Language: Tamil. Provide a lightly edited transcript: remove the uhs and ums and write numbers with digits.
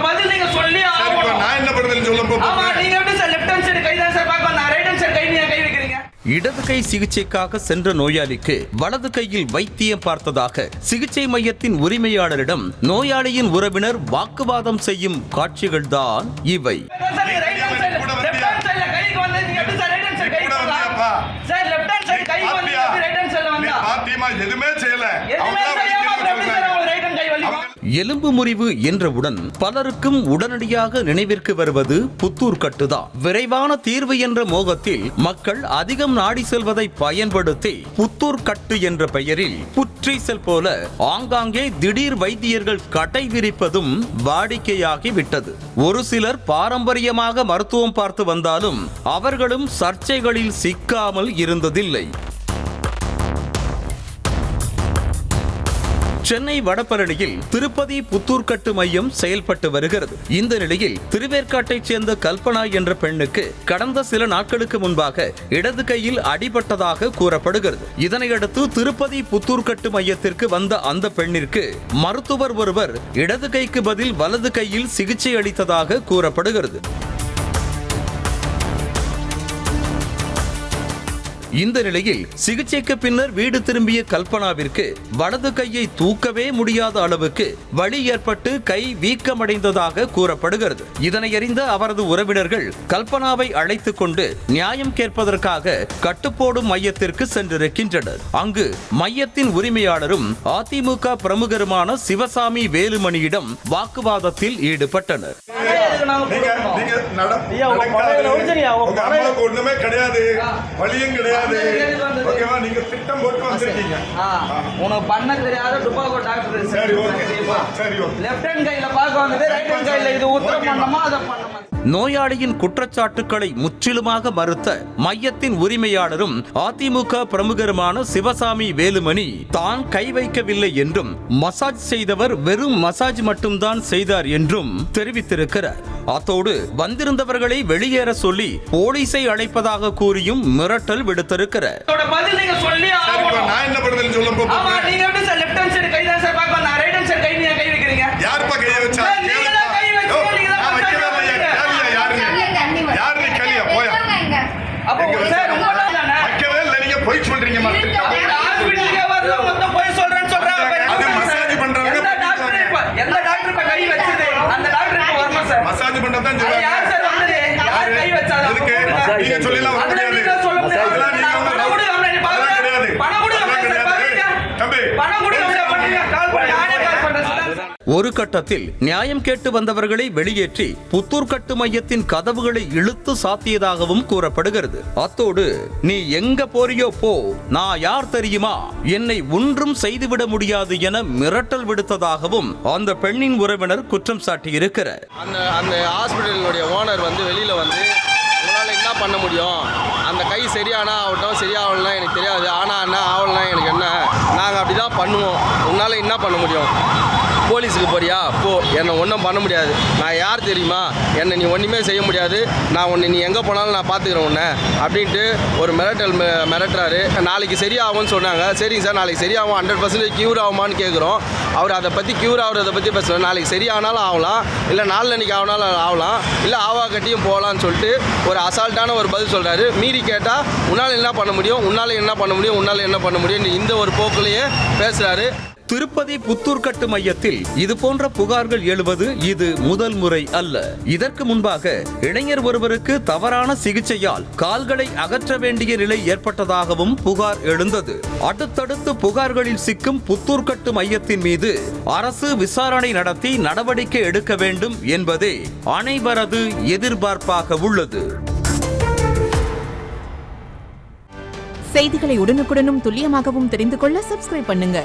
பதில் நீங்க சொல்லி ஆகணும். நான் என்ன பண்ணுறேன்னு சொல்ல போறேன். ஆமா, நீங்க எப்படி சார் லெஃப்ட் ஹேண்ட் சைடு கை தான் சார் பார்க்க வந்தா, ரைட் ஹேண்ட் சைடு கை நீங்க கை வைக்கிறீங்க? இடது கை சிகிச்சைக்காக சென்ற நோயாளிக்கு வலது கையில் வைத்தியம் பார்த்ததாக சிகிச்சை மையத்தின் உரிமையாளரிடம் நோயாளியின் உறவினர் வாக்குவாதம் செய்யும் காட்சிகள்தான் இவை. எலும்பு முறிவு என்றவுடன் பலருக்கும் உடனடியாக நினைவிற்கு வருவது புத்தூர் கட்டுதான். விரைவான தீர்வு என்ற மோகத்தில் மக்கள் அதிகம் நாடி செல்வதை பயன்படுத்தி புத்தூர் கட்டு என்ற பெயரில் புற்றீசல் போல ஆங்காங்கே திடீர் வைத்தியர்கள் கடை விரிப்பதும் வாடிக்கையாகி விட்டது. ஒரு சிலர் பாரம்பரியமாக மருத்துவம் பார்த்து வந்தாலும் அவர்களும் சர்ச்சைகளில் சிக்காமல் இருந்ததில்லை. சென்னை வடபழனியில் திருப்பதி புத்தூர் கட்டு மையம் செயல்பட்டு வருகிறது. இந்த நிலையில் திருவேற்காட்டைச் சேர்ந்த கல்பனா என்ற பெண்ணுக்கு கடந்த சில நாட்களுக்கு முன்பாக இடது கையில் அடிபட்டதாக கூறப்படுகிறது. இதனையடுத்து திருப்பதி புத்தூர் கட்டு மையத்திற்கு வந்த அந்த பெண்ணிற்கு மருத்துவர் ஒருவர் இடது கைக்கு பதில் வலது கையில் சிகிச்சை அளித்ததாக கூறப்படுகிறது. இந்த நிலையில் சிகிச்சைக்கு பின்னர் வீடு திரும்பிய கல்பனாவிற்கு வலது கையை தூக்கவே முடியாத அளவுக்கு வலி ஏற்பட்டு கை வீக்கமடைந்ததாக கூறப்படுகிறது. இதனை அறிந்த அவரது உறவினர்கள் கல்பனாவை அழைத்துக் கொண்டு நியாயம் கேட்பதற்காக கட்டுப்போடும் மையத்திற்கு சென்றிருக்கின்றனர். அங்கு மையத்தின் உரிமையாளரும் அதிமுக பிரமுகருமான சிவசாமி வேலுமணியிடம் வாக்குவாதத்தில் ஈடுபட்டனர். ஒண்ணுமே கிடையாது, வலியும் கிடையாது. ஓகேவா, நீங்க திட்டம் போட்டு வந்திருக்கீங்க. உனக்கு பண்ண தெரியாத டுபாகோ டாக்டர். சரி ஓகே, சரி ஓகே. லெஃப்ட் ஹேண்ட் கையில பார்க்க வந்தது, ரைட் ஹேண்ட் கையில இது உத்தரம் பண்ணமா அத பண்ணமா. நோயாளியின் குற்றச்சாட்டுக்களை முற்றிலுமாக மறுத்த மையத்தின் உரிமையாளரும் அதிமுக பிரமுகருமான சிவசாமி வேலுமணி தான் கை வைக்கவில்லை என்றும் மசாஜ் செய்தவர் வெறும் மசாஜ் மட்டும்தான் செய்தார் என்றும் தெரிவித்திருக்கிறார். அத்தோடு வந்திருந்தவர்களை வெளியேற சொல்லி போலீஸை அழைப்பதாக கூறியும் மிரட்டல் விடுத்திருக்கிறார். பதில் நீங்க சொல்லி ஆகணும். நான் என்ன பண்ணுறேன்னு சொல்ல போறேன். ஆமா, நீங்க எப்படி சார் லெஃப்ட் ஹேண்ட் சைடு கை தான் சார் பார்க்க வந்தா, ரைட் ஹேண்ட் சைடு கை நீங்க கை வைக்கிறீங்க? யாருப்பா கையை வச்சா? மசாஜ் பண்றதான் நீங்க சொல்லலாம் ஒரு கட்டத்தில் நியாயம் கேட்டு வந்தவர்களை வெளியேற்றி புத்தூர் கட்டு மையத்தின் கதவுகளை இழுத்து சாத்தியதாகவும் கூறப்படுகிறது. அத்தோடு நீ எங்க போறியோ போ, நான் யார் தெரியுமா, என்னை ஒன்றும் செய்துவிட முடியாது என மிரட்டல் விடுத்ததாகவும் அந்த பெண்ணின் உறவினர் குற்றம் சாட்டியிருக்கிறார். அந்த ஹாஸ்பிட்டலினுடைய ஓனர் வெளியில உங்களால் என்ன பண்ண முடியும், அந்த கை சரியானா ஆகட்டும், சரியாகலன்னா எனக்கு தெரியாது, ஆனால் என்ன ஆகலன்னா எனக்கு என்ன, நாங்கள் அப்படி தான் பண்ணுவோம், உன்னால் என்ன பண்ண முடியும், போலீஸுக்கு போறியா போ, என்னை ஒன்றும் பண்ண முடியாது, நான் யார் தெரியுமா, என்னை நீ ஒன்றுமே செய்ய முடியாது, நான் உன்னை நீ எங்கே போனாலும் நான் பார்த்துக்கிறேன் உன்னை அப்படின்ட்டு ஒரு மிரட்டுறாரு. நாளைக்கு சரியாகும்னு சொன்னாங்க. சரிங்க சார், நாளைக்கு சரியாகும், 100% க்யூர் ஆகுமான்னு கேட்குறோம். அவர் அதை பற்றி க்யூர் ஆகிறத பற்றி பேசுகிறேன். நாளைக்கு சரியானாலும் ஆகலாம், இல்லை நாளைக்கு ஆகினாலும் ஆகலாம், இல்லை ஆவா கட்டியும் போகலான்னு சொல்லிட்டு ஒரு அசால்ட்டான ஒரு பதில் சொல்கிறாரு. மீறி கேட்டால் உன்னால் என்ன பண்ண முடியும், உன்னால் என்ன பண்ண முடியும், உன்னால் என்ன பண்ண முடியும், இந்த ஒரு போக்குலேயே பேசுகிறாரு. திருப்பதி புத்தூர் கட்டு மையத்தில் இது போன்ற புகார்கள் எழுவது இது முதல் முறை அல்ல. இதற்கு முன்பாக இளைஞர் ஒருவருக்கு தவறான சிகிச்சையால் கால்களை அகற்ற வேண்டிய நிலை ஏற்பட்டதாகவும் புகார் எழுந்தது. அடுத்தடுத்து புகார்களில் சிக்கும் புத்தூர் கட்டு மையத்தின் மீது அரசு விசாரணை நடத்தி நடவடிக்கை எடுக்க வேண்டும் என்பதே அனைவரது எதிர்பார்ப்பாக உள்ளது. செய்திகளை உடனுக்குடனும் துல்லியமாகவும் தெரிந்து கொள்ள சப்ஸ்கிரைப் பண்ணுங்க.